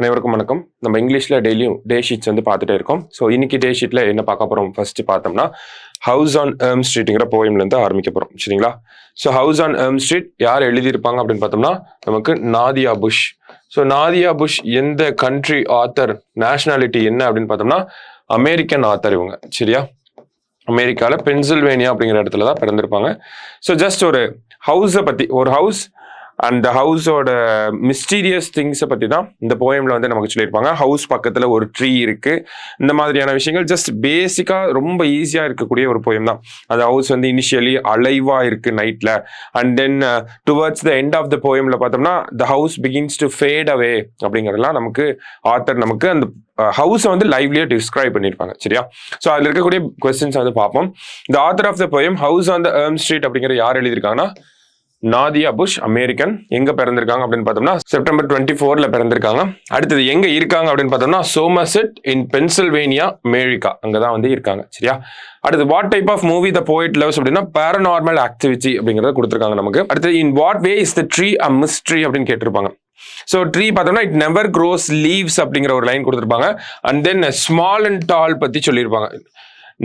அனைவருக்கும் வணக்கம். நம்ம இங்கிலீஷ்ல டெய்லியும் டே ஷீட்ஸ் வந்து பார்த்துட்டே இருக்கோம். ஸோ இன்னைக்கு டே ஷீட்ல என்ன பார்க்க போறோம் ஃபர்ஸ்ட் பார்த்தோம்னா ஹவுஸ் ஆன் எல்ம் ஸ்ட்ரீட்ங்கிற போயம்ல இருந்து ஆரம்பிக்க போறோம். சரிங்களா? So house on Elm Street யார் எழுதியிருப்பாங்க அப்படின்னு பார்த்தோம்னா நமக்கு Nadia Bush. So Nadia Bush எந்த கண்ட்ரி ஆத்தர், நேஷனாலிட்டி என்ன அப்படின்னு பார்த்தோம்னா அமெரிக்கன் ஆத்தர் இவங்க. சரியா? அமெரிக்காவில் பென்சில்வேனியா அப்படிங்கிற இடத்துல தான் பிறந்திருப்பாங்க. ஸோ ஜஸ்ட் ஒரு ஹவுஸை பற்றி, ஒரு ஹவுஸ் அந்த ஹவுஸோட மிஸ்டீரியஸ் திங்ஸை பற்றி தான் இந்த போயம்ல வந்து நமக்கு சொல்லியிருப்பாங்க. ஹவுஸ் பக்கத்தில் ஒரு ட்ரீ இருக்கு, இந்த மாதிரியான விஷயங்கள் ஜஸ்ட் பேசிக்காக ரொம்ப ஈஸியாக இருக்கக்கூடிய ஒரு போயம் தான். அந்த ஹவுஸ் வந்து இனிஷியலி அலைவா இருக்கு நைட்ல, and then towards the end of the போயம்ல பார்த்தோம்னா the house begins to fade away அப்படிங்கிறதுலாம் நமக்கு ஆத்தர் நமக்கு அந்த ஹவுஸை வந்து லைவ்லியா டிஸ்கிரைப் பண்ணியிருப்பாங்க. சரியா? ஸோ அதில் இருக்கக்கூடிய கொஸ்டின்ஸ் வந்து பார்ப்போம். The author of the poem house on the Elm Street அப்படிங்கிற யார் எழுதியிருக்காங்கன்னா நாதியா புஷ், அமெரிக்கன். எங்க பிறந்திருக்காங்க அப்படின்னு பார்த்தோம்னா செப்டம்பர் 24 பிறந்திருக்காங்க. அடுத்தது எங்க இருக்காங்க அப்படின்னு பார்த்தோம்னா சோமர்செட் இன் பென்சில்வேனியா, அமெரிக்கா, அங்கதான் வந்து இருக்காங்க. சரியா? அடுத்து what type of movie the poet loves அப்படின்னா பேரநார்மல் ஆக்டிவிட்டி அப்படிங்கறத கொடுத்துருக்காங்க நமக்கு. அடுத்தது in what way is the tree a mystery அப்படின்னு கேட்டிருப்பாங்க. ஸோ ட்ரீ பார்த்தோம்னா இட் நெவர் க்ரோஸ் லீவ்ஸ் அப்படிங்கிற ஒரு லைன் கொடுத்துருப்பாங்க. And then small and tall பத்தி சொல்லியிருப்பாங்க.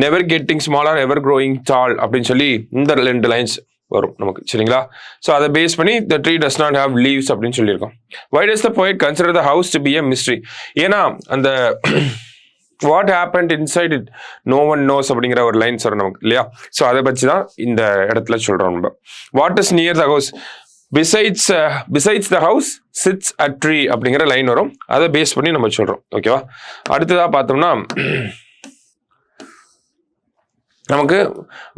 Never getting smaller, ever growing tall அப்படின்னு சொல்லி இந்த 2 லைன்ஸ் வரும் நமக்கு. சரிங்களா? ஸோ அதை பேஸ் பண்ணி the tree does not have leaves அப்படின்னு சொல்லியிருக்கோம். Why does the poet consider the house to be a mystery? ஏன்னா அந்த what happened inside it no one knows அப்படிங்கிற ஒரு லைன்ஸ் வரும் நமக்கு இல்லையா? ஸோ அதை பற்றி தான் இந்த இடத்துல சொல்றோம் நம்ம. What is near the house? Besides the house sits a tree அப்படிங்கிற லைன் வரும். அதை பேஸ் பண்ணி நம்ம சொல்றோம். ஓகேவா? அடுத்ததா பார்த்தோம்னா நமக்கு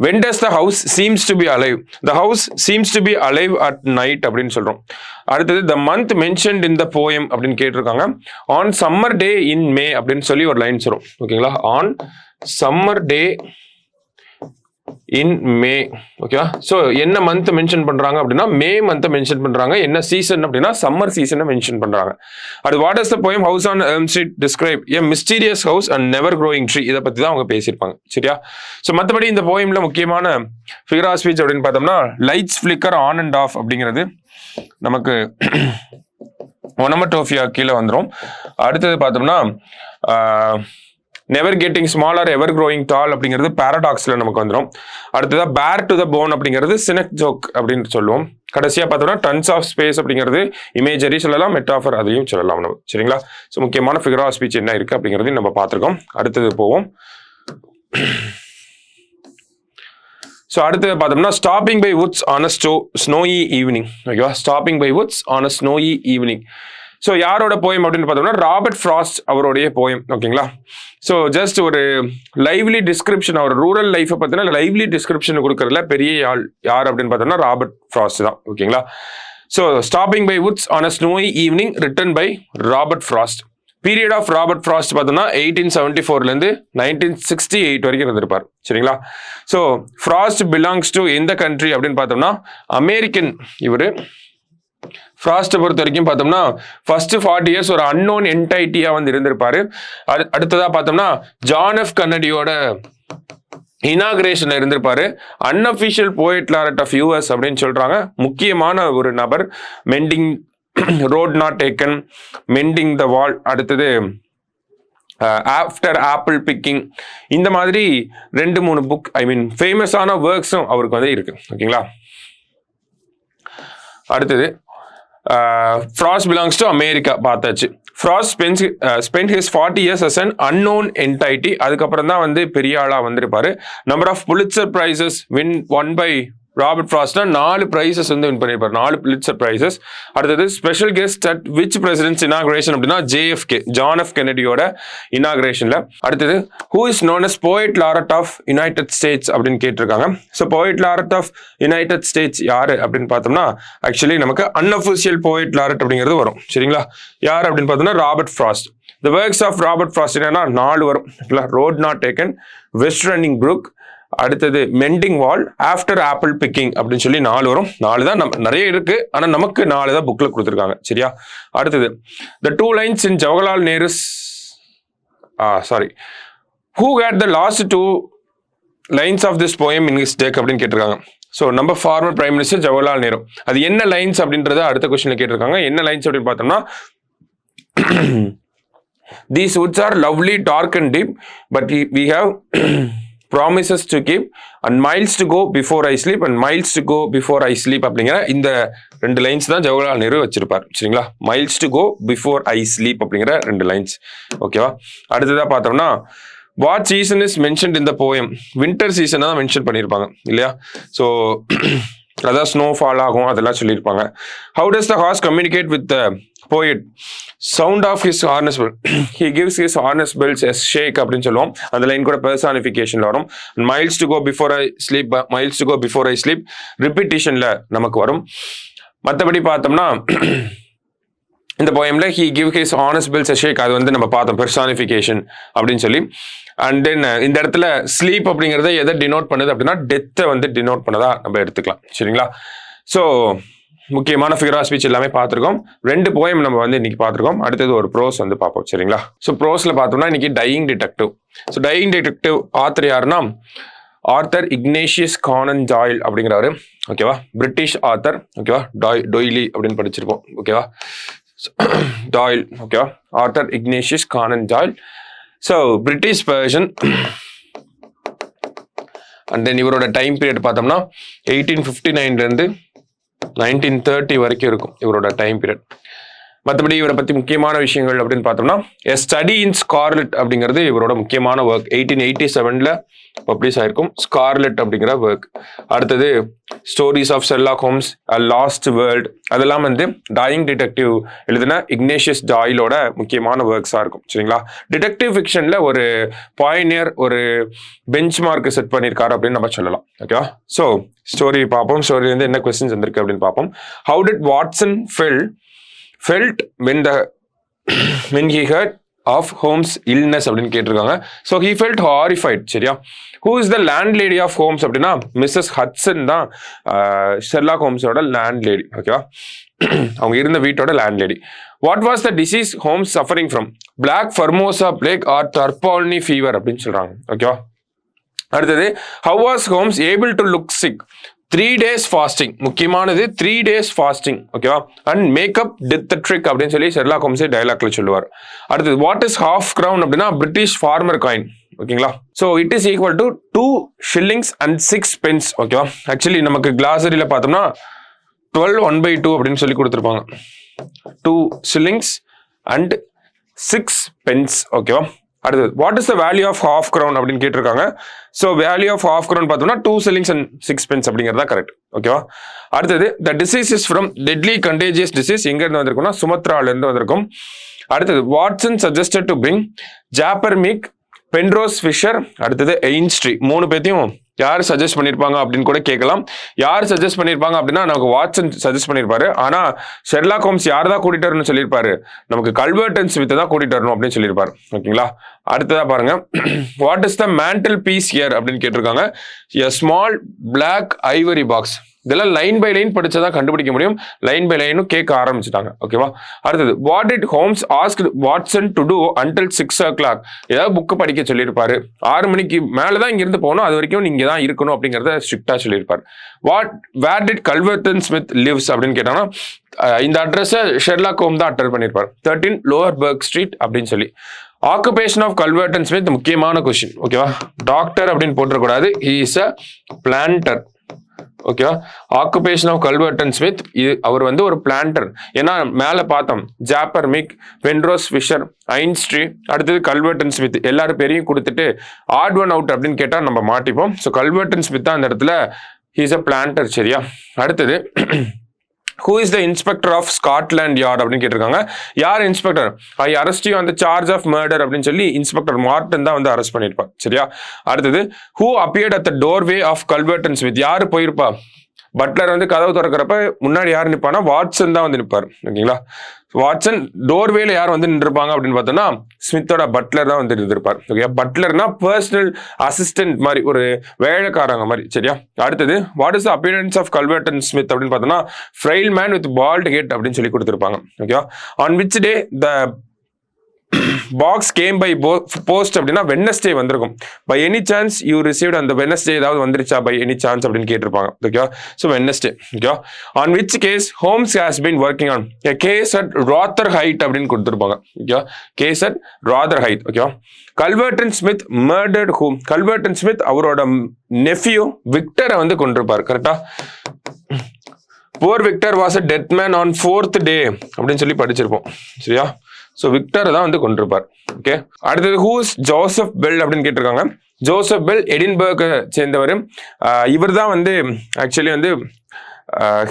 when does the house seems to be alive? The house seems to be alive at night அப்படின்னு சொல்றோம். அடுத்தது the month mentioned in the poem அப்படின்னு கேட்டிருக்காங்க. On summer day in May அப்படின்னு சொல்லி ஒரு லைன்ஸ் வரும். ஓகேங்களா? On summer day in May. ஓகேவா? ஸோ என்ன மந்த் மென்ஷன் பண்றாங்க அப்படின்னா மே மந்த் மென்ஷன் பண்றாங்க. என்ன சீசன் அப்படின்னா சம்மர் சீசனை மென்ஷன் பண்றாங்க. அது what is the poem house on Elm street describe a mysterious house and never growing tree, இதை பத்தி தான் அவங்க பேசியிருப்பாங்க. சரியா? ஸோ மற்றபடி இந்த போயம்ல முக்கியமான ஃபிகர் ஆஃப் ஸ்பீச் அப்படின்னு பார்த்தோம்னா lights flicker on and off அப்படிங்கிறது நமக்கு ஒனமட்டோஃபியா கீழே வந்துடும். அடுத்தது பார்த்தோம்னா never getting smaller, ever growing tall அப்படிங்கிறது பாராடாக்ஸ்ல நமக்கு வந்துடும். அடுத்ததா பேர் டு த போன் அப்படிங்கிறது சினக் ஜோக் அப்படின்னு சொல்லுவோம். கடைசியா பார்த்தோம்னா டன்ஸ் ஆஃப் ஸ்பேஸ் அப்படிங்கிறது இமேஜரி சொல்லலாம், மெட்டாஃபர் அதையும் சொல்லலாம் நம்ம. சரிங்களா? ஸோ முக்கியமான ஃபிகர் ஆஃப் ஸ்பீச் என்ன இருக்கு அப்படிங்கிறதையும் நம்ம பார்த்துருக்கோம். அடுத்தது போவோம். ஸோ அடுத்தது பார்த்தோம்னா stopping by woods on a snowy evening. ஓகேவா? Stopping by woods on a snowy evening. So யாரோட போயம் அப்படின்னு பார்த்தோம்னா ராபர்ட் ஃப்ராஸ்ட் அவருடைய போயம். ஓகேங்களா? ஸோ ஜஸ்ட் ஒரு லைவ்லி டிஸ்கிரிப்ஷன், அவர் ரூரல் லைஃபை பற்றின லைவ்லி டிஸ்கிரிப்ஷன் கொடுக்கறதுல பெரிய ஆள் யார் அப்படின்னு பார்த்தோம்னா ராபர்ட் ஃப்ராஸ்ட் தான். ஓகேங்களா? So stopping by woods on a snowy evening written by Robert Frost. Period of Robert Frost பார்த்தோம்னா 1874 1968 வரைக்கும் இருந்திருப்பார். சரிங்களா? ஸோ ஃப்ராஸ்ட் பிலாங்ஸ் டு எந்த கண்ட்ரி அப்படின்னு பார்த்தோம்னா அமெரிக்கன். இவர் ஃப்ராஸ்ட்டை பொறுத்த வரைக்கும் பார்த்தோம்னா ஃபர்ஸ்ட் 40 இயர்ஸ் ஒரு அன்னோன் என்டைட்டியா வந்து இருந்திருப்பாரு. அடுத்ததா பார்த்தோம்னா ஜான் எஃப் கென்னடியோட இனாகிரேஷன்ல இருந்திருப்பாரு. Unofficial poet laureate of US அப்படின்னு சொல்றாங்க. முக்கியமான ஒரு நபர். Mending road not taken, mending த வால், அடுத்தது ஆஃப்டர் ஆப்பிள் பிக்கிங், இந்த மாதிரி 2-3 புக் ஃபேமஸான ஒர்க்ஸும் அவருக்கு வந்து இருக்கு. ஓகேங்களா? அடுத்தது Frost belongs to America பார்த்தாச்சு. Frost spent his 40 years as an unknown entity. அதுக்கப்புறம் தான் வந்து பெரிய ஆளா வந்திருப்பாரு. Number of Pulitzer prizes won by Robert ஃப்ராஸ்ட்னா 4 பிரைசஸ் வந்து வின் பண்ணியிருப்பார். 4 புலிட்சர் பிரைசஸ். அடுத்தது special guest at which president's inauguration அப்படின்னா JFK, ஜான் எஃப் கென்னடியோட இனாகிரேஷன்ல. அடுத்தது who is known as poet laureate of United States அப்படின்னு கேட்டிருக்காங்க. So poet laureate of United States யாரு அப்படின்னு பார்த்தோம்னா ஆக்சுவலி நமக்கு அன்அஃபிஷியல் போயட் லாரட் அப்படிங்கிறது வரும். சரிங்களா? யார் அப்படின்னு பார்த்தோம்னா Robert Frost. The works of Robert Frost என்னன்னா 4 வரும். Road not taken, west running brook, அடுத்தது mending wall, after apple picking அப்படின்னு சொல்லி 4 வரும். 4 தான் நிறைய இருக்கு, ஆனா நமக்கு 4 தான் புக்ல கொடுத்துருக்காங்க. சரியா? அடுத்தது த 2 lines in Jawaharlal Nehru's who had the last 2 lines of this poem in his deck அப்படின்னு கேட்டிருக்காங்க. ஸோ நம்ம former prime minister Jawaharlal Nehru. அது என்ன லைன்ஸ் அப்படின்றத அடுத்த கொஸ்டின்ல கேட்டிருக்காங்க. என்ன லைன்ஸ் அப்படின்னு பார்த்தோம்னா These woods are lovely, dark and deep, but we have promises to keep and miles to go before I sleep and miles to go before I sleep அப்படிங்கிற இந்த 2 லைன்ஸ் தான் ஜவஹர்லால் நேரு வச்சிருப்பார். சரிங்களா? Miles to go before I sleep அப்படிங்கிற 2 lines. ஓகேவா? அடுத்ததா பார்த்தோம்னா what season is mentioned இந்த போயம்? வின்டர் சீசனை தான் மென்ஷன் பண்ணியிருப்பாங்க இல்லையா? ஸோ அதான் ஸ்னோ ஃபால் ஆகும் அதெல்லாம் சொல்லியிருப்பாங்க. How does the horse communicate with the poet? Sound of his harness bell. He gives his harness bells a shake அப்படின்னு சொல்லுவோம். அந்த லைன் கூட பெர்சானிஃபிகேஷன்ல வரும். Miles to go before I sleep, miles to go before I sleep ரிப்பீட்டிஷன்ல நமக்கு வரும். மற்றபடி பார்த்தோம்னா இந்த போயம்ல he give his harness bells a shake, அது வந்து நம்ம பார்த்தோம் பெர்சானிஃபிகேஷன் அப்படின்னு சொல்லி. அண்ட் தென் இந்த இடத்துல ஸ்லீப் அப்படிங்கிறத எதை டினோட் பண்ணுது அப்படின்னா டெத்தை வந்து டினோட் பண்ணதா நம்ம எடுத்துக்கலாம். சரிங்களா? ஸோ முக்கியமான ஃபிகர் ஆஃப் ஸ்பீச் எல்லாமே பார்த்துருக்கோம். 2 போயம் நம்ம வந்து இன்னைக்கு பார்த்துருக்கோம். அடுத்தது ஒரு ப்ரோஸ் வந்து பார்ப்போம். சரிங்களா? ஸோ ப்ரோஸ்ல பார்த்தோம்னா இன்னைக்கு dying detective. So dying detective author யாருன்னா ஆர்தர் இக்னேஷியஸ் கானன் ஜாயில் அப்படிங்கிறவரு. ஓகேவா? British author. ஓகேவா? டொய்லி அப்படின்னு படிச்சிருப்போம். ஓகேவா? டாயில். ஓகேவா? Arthur Ignatius Conan Doyle. So British person. And then இவரோட டைம் பீரியட் பார்த்தோம்னா 1859 1930 வரைக்கும் இருக்கும் இவரோட டைம் பீரியட். மற்றபடி இவரை பற்றி முக்கியமான விஷயங்கள் அப்படின்னு பார்த்தோம்னா எ ஸ்டடி இன் ஸ்கார்லெட் அப்படிங்கிறது இவரோட முக்கியமான ஒர்க். 1887 பப்ளிஷ் ஆயிருக்கும் ஸ்கார்லெட் அப்படிங்கிற ஒர்க். அடுத்தது stories of Sherlock Holmes, a lost world, அதெல்லாம் வந்து டையிங் டிடெக்டிவ் எழுதின இக்னேஷியஸ் ஜாயிலோட முக்கியமான ஒர்க்ஸாக இருக்கும். சரிங்களா? டிடெக்டிவ் ஃபிக்ஷனில் ஒரு பாயினியர், ஒரு பெஞ்ச் மார்க் செட் பண்ணியிருக்காரு அப்படின்னு நம்ம சொல்லலாம். ஓகேவா? ஸோ ஸ்டோரி பார்ப்போம். ஸ்டோரியிலேருந்து என்ன கொஸ்டின்ஸ் வந்திருக்கு அப்படின்னு பார்ப்போம். How did Watson felt when he heard of Holmes' illness அப்படின்னு கேட்டிருக்காங்க. So he felt horrified. சரியா? who is the landlady of Holmes அப்படின்னா மிஸ்ஸஸ் ஹட்சன் தான் ஷெர்லாக் ஹோம்ஸோட லேண்ட்லேடி. ஓகேவா? அவங்க இருந்த வீட்டோட landlady. What was the disease Holmes suffering from? Black Formosa plague or டர்பால்னி ஃபீவர் அப்படின்னு சொல்றாங்க. ஓகேவா? அடுத்தது how was Holmes able to look sick? 3 days fasting. முக்கியமானது 3 days fasting. ஓகேவா? அண்ட் மேக்கப் டெத் ட்ரிக் அப்படின்னு சொல்லி ஷெர்லாக் ஹோம்ஸ் டைலாக்ல சொல்லுவார். அடுத்தது வாட் இஸ் half crown அப்படின்னா பிரிட்டிஷ் ஃபார்மர் காயின். ஓகேங்களா? So it is equal to 2 shillings and 6 pence. ஓகேவா? Actually நமக்கு கிளாசரியில பார்த்தோம்னா 12 1/2 அப்படின்னு சொல்லி கொடுத்துருப்பாங்க. 2 shillings and 6 pence. ஓகேவா? அடுத்தது what is the value of half crown அப்படின்னு கேட்டிருக்காங்க. So value of half crown பார்த்தோம்னா 2 shillings and 6 pence அப்படிங்கிறதா கரெக்ட். ஓகேவா? அடுத்தது the disease is from deadly contagious disease எங்க இருந்து வந்திருக்கும்னா சுமத்ரால இருந்து வந்திருக்கும். அடுத்தது Watson suggested to bring Jasper Meek, Penrose Fisher, அடுத்தது எயின்ஸ்ட்ரி. 3 பேத்தையும் யார் சஜஸ்ட் பண்ணியிருப்பாங்க அப்படின்னு கூட கேட்கலாம். யார் சஜஸ்ட் பண்ணியிருப்பாங்க அப்படின்னா நமக்கு வாட்சன் சஜஸ்ட் பண்ணியிருப்பாரு. ஆனால் ஷெர்லாக் ஹோம்ஸ் யார் தான் கூட்டிட்டு வரணும்னு சொல்லியிருப்பாரு? நமக்கு கல்வர்ட் அண்ட் ஸ்மித்தை தான் கூட்டிட்டு வரணும் அப்படின்னு சொல்லியிருப்பாரு. ஓகேங்களா? அடுத்ததா பாருங்க. What is the mantelpiece here அப்படின்னு கேட்டிருக்காங்க. A small black ivory box. இதெல்லாம் லைன் பை லைன் படிச்சதான் கண்டுபிடிக்க முடியும். லைன் பை லைனும் கேட்க ஆரம்பிச்சுட்டாங்க. ஓகேவா? அடுத்தது what did Holmes ask Watson to do until 6 o'clock? ஏதாவது புக்கு படிக்க சொல்லியிருப்பாரு. 6 மணிக்கு மேலதான் இங்கிருந்து போகணும், அது வரைக்கும் நீங்க தான் இருக்கணும் அப்படிங்கிறத ஸ்ட்ரிக்டா சொல்லியிருப்பாரு. வேர் டிட் கல்வர்டன் ஸ்மித் லிவ்ஸ் அப்படின்னு கேட்டாங்கன்னா இந்த அட்ரஸை ஷெர்லாக் ஹோம்ஸ் தான் அட்டர் பண்ணியிருப்பார். 13 லோவர் பர்க் ஸ்ட்ரீட் அப்படின்னு சொல்லி. ஆக்குபேஷன் ஆஃப் கல்வர்டன் ஸ்மித் முக்கியமான கொஸ்டின். ஓகேவா? டாக்டர் அப்படின்னு போட்டுறக்கூடாது. He is a planter. ஓகேவா? ஆக்குபேஷன் ஆஃப் கல்வர்டன் ஸ்மித், அவர் வந்து ஒரு பிளான்டர். ஏன்னா மேல பார்த்தோம் ஜாப்பர்மிக், பென்ரோஸ் ஃபிஷர், ஐன்ஸ்ட்ரி, அடுத்தது கல்வர்டன் ஸ்மித் எல்லாரும் பேரையும் கொடுத்துட்டு ஆட் ஒன் அவுட் அப்படின்னு கேட்டா நம்ம மாட்டிப்போம். ஸோ கல்வர்டன் ஸ்மித் தான் அந்த இடத்துல ஹி இஸ் அ பிளான்டர். சரியா? அடுத்தது who is the inspector of Scotland Yard அப்படின்னு கேட்டிருக்காங்க. யார் inspector? I arrest you on the charge of murder அப்படின்னு சொல்லி இன்ஸ்பெக்டர் மார்டன் தான் வந்து அரெஸ்ட் பண்ணியிருப்பார். சரியா? அடுத்தது who appeared at the doorway of Culverton Smith? யாரு போயிருப்பா? பட்லர் வந்து கதவு திறக்கிறப்ப முன்னாடி யார் நிற்பானா வாட்சன் தான் வந்து நிற்பார். ஓகேங்களா? வாட்சன் டோர்வேல யார் வந்து நின்றுப்பாங்க அப்படின்னு பார்த்தோம்னா ஸ்மித்தோட பட்லர் தான் வந்து இருந்திருப்பார். ஓகே? பட்லர்னா பர்சனல் அசிஸ்டன்ட் மாதிரி, ஒரு வேலைக்காரங்க மாதிரி. சரியா? அடுத்தது what is the appearance of Culverton Smith அப்படின்னு பார்த்தோம்னா frail man with bald head அப்படின்னு சொல்லி கொடுத்துருப்பாங்க. ஓகேவா? On which day the box came by post அப்படின்னா வெட்னஸ்டே வந்திருக்கும். By any chance you received அந்த வெட்னஸ்டே ஏதாவது வந்துருச்சா பை எனி சான்ஸ் அப்படின்னு கேட்டிருப்பாங்க. ஓகேவா? So Wednesday. ஓகேவா? On which case Holmes has been working on case at Rotherhithe அப்படின்னு கொடுத்துருப்பாங்க. ஓகேவா? Case at rather height. ஓகேவா? Culverton Smith murdered whom. Culverton Smith அவரோட நெஃப்யூ விக்டரை வந்து கொண்டிருப்பார். கரெக்டா? Poor Victor was a death man on 4th day அப்படின்னு சொல்லி படிச்சிருப்போம். சரியா? ஸோ விக்டர் தான் வந்து கொண்டிருப்பார். ஓகே, அடுத்தது ஹூஸ் ஜோசப் பெல் அப்படின்னு கேட்டிருக்காங்க. ஜோசப் பெல் எடின்பர்கை சேர்ந்தவர். இவர் தான் வந்து ஆக்சுவலி வந்து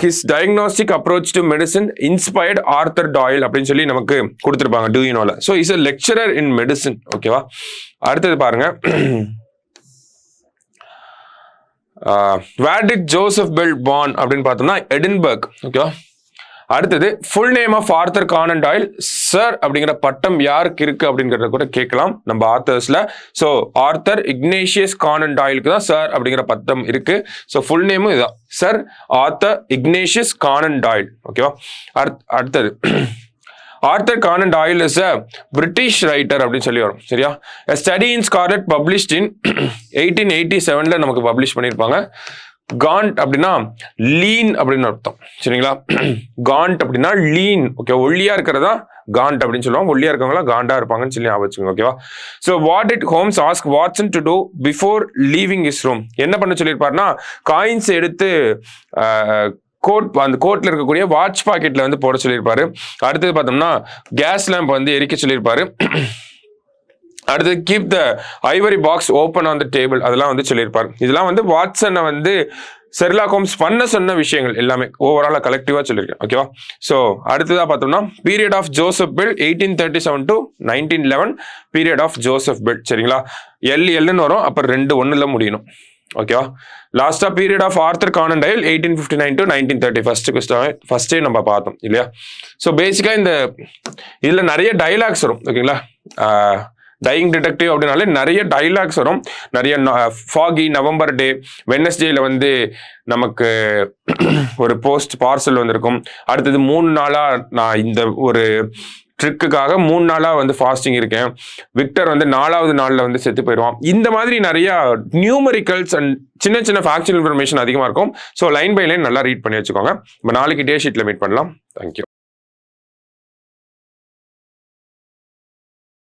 his diagnostic approach to medicine inspired Arthur Doyle அப்படின்னு சொல்லி நமக்கு கொடுத்துருப்பாங்க டூயினோல. So is a lecturer in medicine. ஓகேவா? அடுத்தது பாருங்க, where did Joseph Bell born அப்படின்னு பார்த்தோம்னா எடின்பர்க். ஓகேவா? அடுத்தது full name of Arthur Conan Doyle. Sir அப்படிங்கிற பட்டம் யாருக்கு இருக்கு அப்படிங்கிறத கூட கேட்கலாம் நம்ம ஆத்தர்ஸ்ல. ஸோ ஆர்தர் இக்னேஷியஸ் கானன் டாயிலுக்கு தான் சார் அப்படிங்கிற பட்டம் இருக்கு. ஸோ ஃபுல் நேமும் இதுதான், sir Arthur Ignatius Conan toil. ஓகேவா? அடுத்தது Arthur Conan toil is a British writer அப்படின்னு சொல்லி வரும். சரியா? A study in Scarlet published in 1887 நமக்கு பப்ளிஷ் பண்ணியிருப்பாங்க. காண்ட் அப்படின்னா லீன் அப்படின்னு அர்த்தம். சரிங்களா? காண்ட் அப்படின்னா லீன். ஓகே, ஒல்லியா இருக்கிறதா காண்ட் அப்படின்னு சொல்லுவாங்க. ஒல்லியா இருக்கவங்களா காண்டா இருப்பாங்கன்னு சொல்லி ஞாபகம். ஓகேவா? So what it Holmes ask Watson to do before leaving is room. என்ன பண்ண சொல்லியிருப்பாருன்னா காயின்ஸ் எடுத்து அந்த கோட்ல இருக்கக்கூடிய வாட்ச் பாக்கெட்ல வந்து போட சொல்லியிருப்பாரு. அடுத்தது பார்த்தோம்னா கேஸ் லேம்ப் வந்து எரிக்க சொல்லியிருப்பாரு. அடுத்து keep the Ivory box open on the table, அதெல்லாம் வந்து சொல்லியிருப்பாரு. இதெல்லாம் வந்து வாட்சனை வந்து ஷெர்லாக் ஹோம்ஸ் பண்ண சொன்ன விஷயங்கள் எல்லாமே ஓவராலா கலெக்டிவா சொல்லியிருக்கேன். ஓகேவா? ஸோ அடுத்ததா பார்த்தோம்னா period of Joseph Bell 1837 to 1911 period of Joseph Bell. சரிங்களா? எல்னு வரும், அப்புறம் 2 1ல முடியணும். ஓகேவா? லாஸ்டா period of Arthur Conan Doyle 1859 to 1930 ஃபர்ஸ்டே நம்ம பார்த்தோம் இல்லையா? ஸோ பேசிக்கா இந்த இதுல நிறைய டைலாக்ஸ் வரும். ஓகேங்களா? டையிங் டிடெக்டிவ் அப்படின்னாலே நிறைய டைலாக்ஸ் வரும். நிறைய ஃபாகி நவம்பர் டே, வெட்னஸ்டேல வந்து நமக்கு ஒரு போஸ்ட் பார்சல் வந்திருக்கும். அடுத்தது 3 நாளா நான் இந்த ஒரு ட்ரிக்குக்காக 3 நாளா வந்து ஃபாஸ்டிங் இருக்கேன். விக்டர் வந்து 4வது நாள்ல வந்து செத்து போயிடுவான். இந்த மாதிரி நிறைய நியூமரிக்கல்ஸ் அண்ட் சின்ன சின்ன ஃபேக்சுவல் இன்ஃபர்மேஷன் அதிகமா இருக்கும். ஸோ லைன் பை லைன் நல்லா ரீட் பண்ணி வச்சுக்கோங்க. நம்ம நாளைக்கு டே ஷீட்ல மீட் பண்ணலாம். தேங்க்யூ.